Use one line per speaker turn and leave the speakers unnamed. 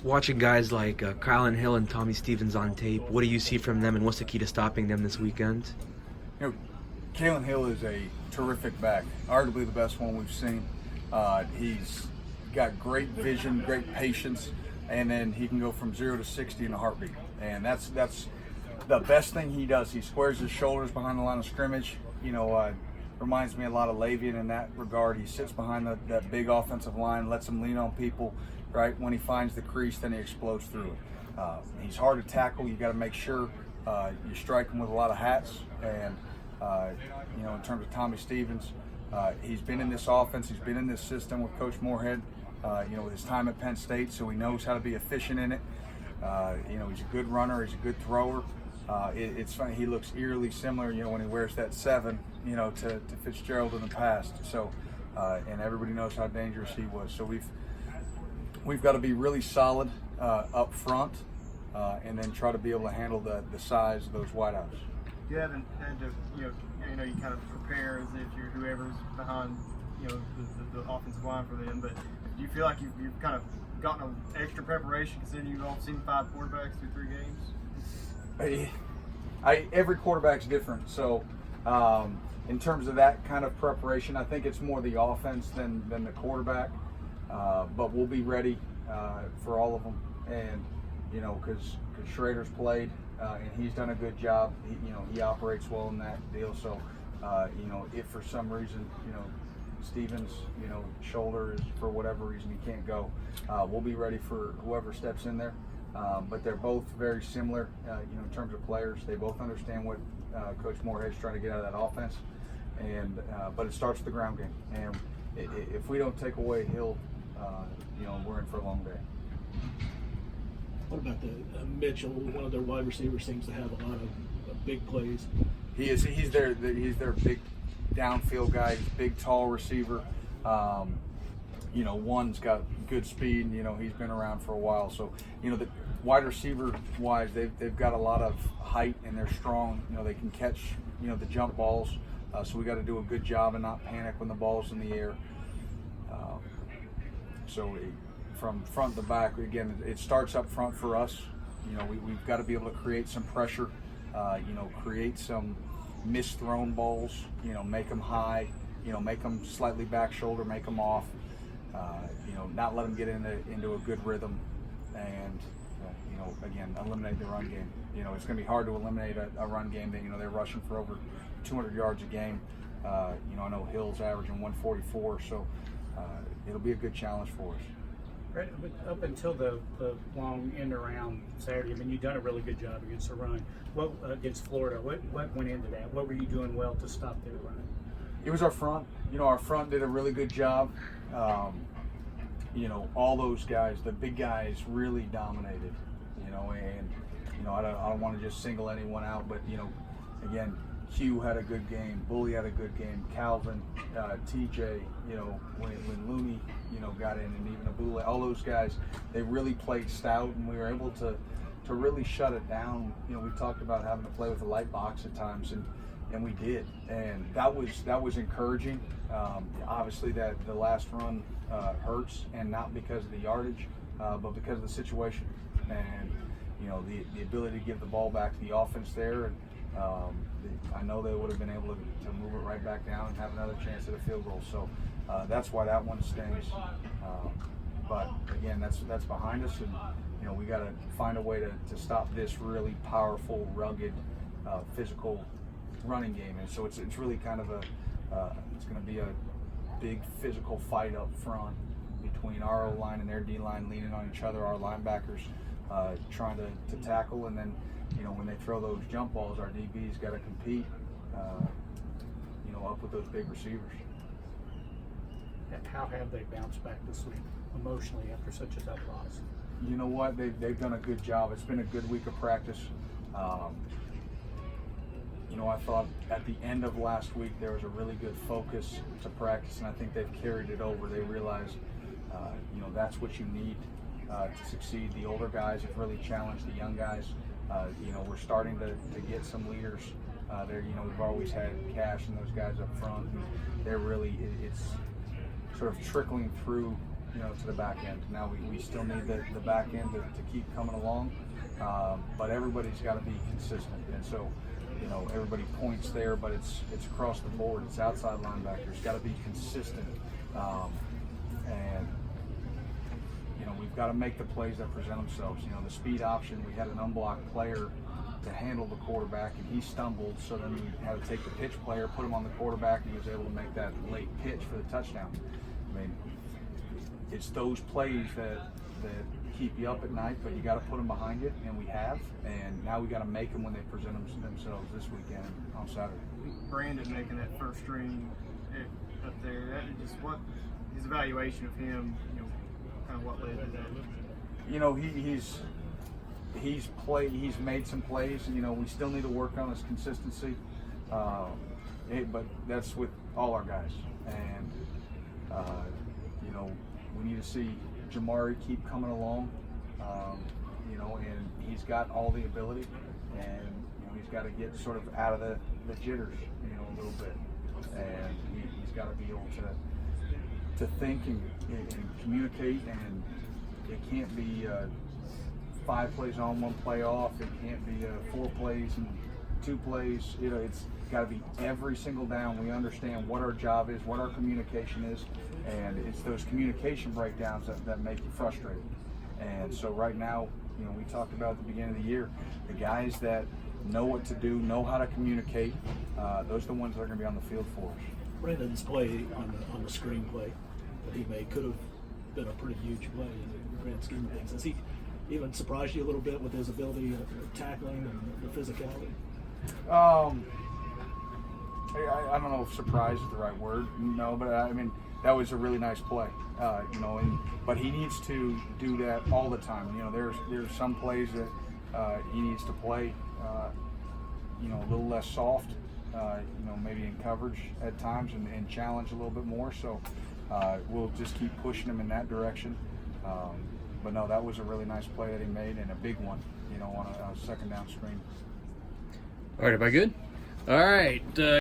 Watching guys like Kylan Hill and Tommy Stevens on tape, what do you see from them, and what's the key to stopping them this weekend?
You know, Kalen Hill is a terrific back, arguably the best one we've seen. He's got great vision, great patience, and then he can go from 0 to 60 in a heartbeat. And that's the best thing he does. He squares his shoulders behind the line of scrimmage. Reminds me a lot of Lavian in that regard. He sits behind that big offensive line, lets him lean on people. Right when he finds the crease, then he explodes through it. He's hard to tackle. You got to make sure you strike him with a lot of hats. And in terms of Tommy Stevens, he's been in this offense. He's been in this system with Coach Moorhead. With his time at Penn State, so he knows how to be efficient in it. He's a good runner. He's a good thrower. It's funny. He looks eerily similar, when he wears that 7, to Fitzgerald in the past. So, and everybody knows how dangerous he was. So we've got to be really solid up front, and then try to be able to handle the size of those wideouts.
You haven't had to, you kind of prepare as if you're whoever's behind, the offensive line for them. But do you feel like you've kind of gotten an extra preparation considering you've all seen 5 quarterbacks through 3 games?
Every quarterback's different. So in terms of that kind of preparation, I think it's more the offense than the quarterback. But we'll be ready for all of them, and because Schrader's played and he's done a good job. He operates well in that deal. So if for some reason Stevens shoulder is for whatever reason he can't go, we'll be ready for whoever steps in there. But they're both very similar, in terms of players. They both understand what Coach Moorhead's trying to get out of that offense, and but it starts with the ground game. And if we don't take away Hill, we're in for a long day.
What about the Mitchell? One of their wide receivers seems to have a lot of big plays.
He is. He's their big downfield guy. He's a big, tall receiver. One's got good speed. He's been around for a while. So, the wide receiver wise, they've got a lot of height and they're strong. They can catch, the jump balls. So we got to do a good job and not panic when the ball's in the air. From front to back, again, it starts up front for us. We've got to be able to create some pressure. Create some misthrown balls. Make them high. Make them slightly back shoulder. Make them off. Not let them get into a good rhythm, and again, eliminate the run game. It's going to be hard to eliminate a run game that they're rushing for over 200 yards a game. I know Hill's averaging 144, so it'll be a good challenge for us.
Right, but up until the long end around Saturday, you've done a really good job against the run. What against Florida? What went into that? What were you doing well to stop their run?
It was our front. Our front did a really good job. All those guys, the big guys, really dominated. And I don't want to just single anyone out, but again, Hugh had a good game. Bully had a good game. Calvin, TJ, when Looney, got in, and even Abule, all those guys, they really played stout, and we were able to really shut it down. We talked about having to play with a light box at times, and we did, and that was encouraging. Obviously, that the last run hurts, and not because of the yardage, but because of the situation, and the ability to give the ball back to the offense there. And I know they would have been able to move it right back down and have another chance at a field goal. So that's why that one stings. But again, that's behind us, and we got to find a way to stop this really powerful, rugged, physical running game. And so it's really kind of it's going to be a big physical fight up front between our O-line and their D-line, leaning on each other, our linebackers trying to tackle, and then when they throw those jump balls, our DB's got to compete, up with those big receivers.
How have they bounced back this week emotionally after such a tough loss?
You know what? They've done a good job. It's been a good week of practice. I thought at the end of last week there was a really good focus to practice, and I think they've carried it over. They realized, that's what you need to succeed. The older guys have really challenged the young guys. We're starting to get some leaders there. We've always had Cash and those guys up front, and they're really, it's sort of trickling through, to the back end. Now we still need the back end to keep coming along, but everybody's got to be consistent. And so, everybody points there, but it's across the board. It's outside linebackers got to be consistent, and we've got to make the plays that present themselves. The speed option, we had an unblocked player to handle the quarterback, and he stumbled, so then we had to take the pitch player, put him on the quarterback, and he was able to make that late pitch for the touchdown. I mean, it's those plays that keep you up at night, but you got to put them behind you, and we have, and now we got to make them when they present themselves this weekend on Saturday.
Brandon making that first string up there, that is just what his evaluation of him, kind of what led to that.
He's made some plays. We still need to work on his consistency, but that's with all our guys. And we need to see Jamari keep coming along. And he's got all the ability, and he's got to get sort of out of the jitters, a little bit, and he's got to be able to think and communicate, and it can't be 5 plays on, 1 play off. It can't be 4 plays and 2 plays. It's got to be every single down. We understand what our job is, what our communication is, and it's those communication breakdowns that make you frustrated. And so right now, we talked about at the beginning of the year, the guys that know what to do, know how to communicate, those are the ones that are going to be on the field for us.
Brandon's play on the screenplay that he made could have been a pretty huge play in the grand scheme of things. Has he even surprised you a little bit with his ability of tackling and the physicality?
I don't know if surprise is the right word, but I mean, that was a really nice play, but he needs to do that all the time. There's some plays that he needs to play, a little less soft, maybe in coverage at times and challenge a little bit more. So we'll just keep pushing him in that direction. But no, that was a really nice play that he made, and a big one, on a second down screen.
All right, am I good? All right.